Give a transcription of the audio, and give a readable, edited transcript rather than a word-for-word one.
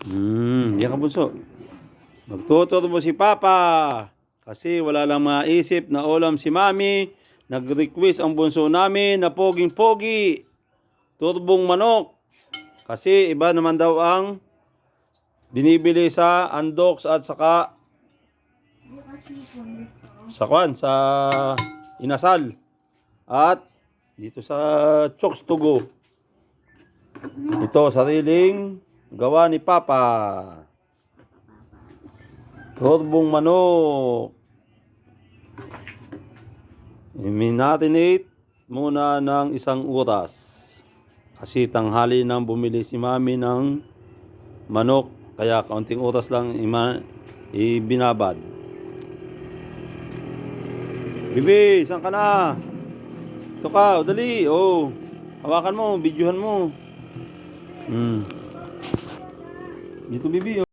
Yan ka bunso. Magtuturbo si Papa. Kasi wala lang maisip na ulam si Mami. Nag-request ang bunso namin na poging-pogi. Turbong manok. Kasi iba naman daw ang binibili sa Andox at saka sa Inasal. At dito sa Chokes to Go. Ito sariling gawa ni Papa. Turbong manok. I-marinate muna ng 1 oras. Kasi tanghali nang bumili si Mami ng manok. Kaya kaunting oras lang ibinabad. Bibi, saan ka na? Ito ka, dali. Oh. Hawakan mo, videohan mo. Dito, Bibi.